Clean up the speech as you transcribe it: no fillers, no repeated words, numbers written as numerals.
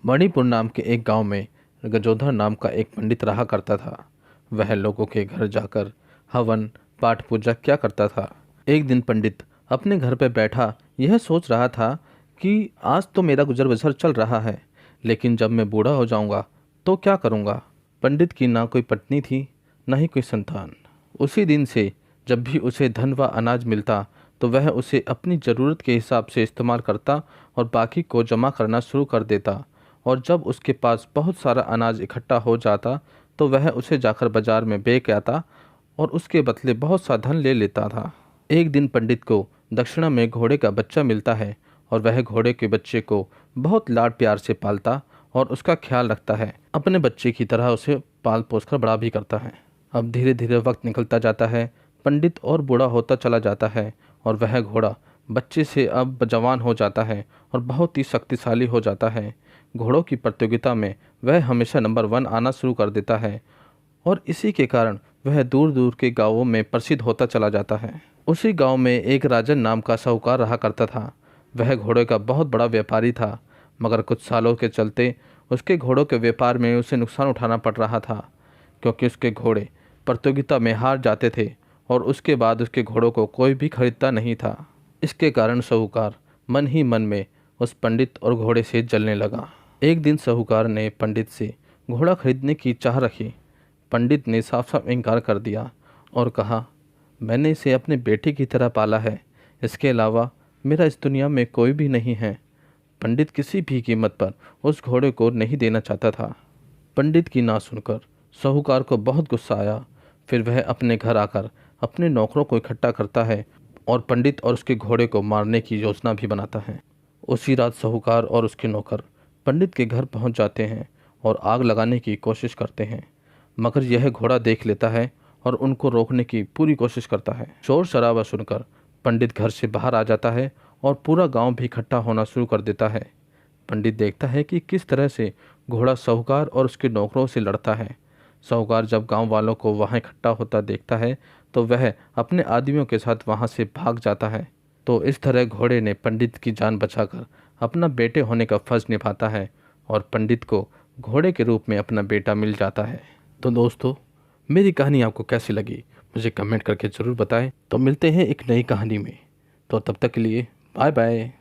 मणिपुर नाम के एक गांव में गजोधर नाम का एक पंडित रहा करता था। वह लोगों के घर जाकर हवन पाठ पूजा क्या करता था। एक दिन पंडित अपने घर पर बैठा यह सोच रहा था कि आज तो मेरा गुजर बसर चल रहा है, लेकिन जब मैं बूढ़ा हो जाऊंगा तो क्या करूंगा। पंडित की ना कोई पत्नी थी, न ही कोई संतान। उसी दिन से जब भी उसे धन व अनाज मिलता तो वह उसे अपनी ज़रूरत के हिसाब से इस्तेमाल करता और बाकी को जमा करना शुरू कर देता। और जब उसके पास बहुत सारा अनाज इकट्ठा हो जाता तो वह उसे जाकर बाजार में बेच आता और उसके बदले बहुत सा धन ले लेता था। एक दिन पंडित को दक्षिणा में घोड़े का बच्चा मिलता है और वह घोड़े के बच्चे को बहुत लाड प्यार से पालता और उसका ख्याल रखता है। अपने बच्चे की तरह उसे पाल पोस कर बड़ा भी करता है। अब धीरे धीरे वक्त निकलता जाता है, पंडित और बूढ़ा होता चला जाता है और वह घोड़ा बच्चे से अब जवान हो जाता है और बहुत ही शक्तिशाली हो जाता है। घोड़ों की प्रतियोगिता में वह हमेशा नंबर 1 आना शुरू कर देता है और इसी के कारण वह दूर दूर के गांवों में प्रसिद्ध होता चला जाता है। उसी गांव में एक राजन नाम का साहूकार रहा करता था। वह घोड़े का बहुत बड़ा व्यापारी था, मगर कुछ सालों के चलते उसके घोड़ों के व्यापार में उसे नुकसान उठाना पड़ रहा था, क्योंकि उसके घोड़े प्रतियोगिता में हार जाते थे और उसके बाद उसके घोड़ों को कोई भी खरीदता नहीं था। इसके कारण साहूकार मन ही मन में उस पंडित और घोड़े से जलने लगा। एक दिन साहूकार ने पंडित से घोड़ा खरीदने की चाह रखी। पंडित ने साफ साफ इनकार कर दिया और कहा, मैंने इसे अपने बेटे की तरह पाला है, इसके अलावा मेरा इस दुनिया में कोई भी नहीं है। पंडित किसी भी कीमत पर उस घोड़े को नहीं देना चाहता था। पंडित की ना सुनकर साहूकार को बहुत गुस्सा आया। फिर वह अपने घर आकर अपने नौकरों को इकट्ठा करता है और पंडित और उसके घोड़े को मारने की योजना भी बनाता है। उसी रात साहूकार और उसके नौकर पंडित के घर पहुंच जाते हैं और आग लगाने की कोशिश करते हैं, मगर यह घोड़ा देख लेता है और उनको रोकने की पूरी कोशिश करता है। शोर शराबा सुनकर पंडित घर से बाहर आ जाता है और पूरा गांव भी इकट्ठा होना शुरू कर देता है। पंडित देखता है कि किस तरह से घोड़ा साहूकार और उसके नौकरों से लड़ता है। साहूकार जब गांव वालों को वहां इकट्ठा होता देखता है तो वह अपने आदमियों के साथ वहां से भाग जाता है। तो इस तरह घोड़े ने पंडित की जान बचाकर अपना बेटे होने का फर्ज निभाता है और पंडित को घोड़े के रूप में अपना बेटा मिल जाता है। तो दोस्तों, मेरी कहानी आपको कैसी लगी मुझे कमेंट करके ज़रूर बताएं। तो मिलते हैं एक नई कहानी में। तो तब तक के लिए बाय बाय।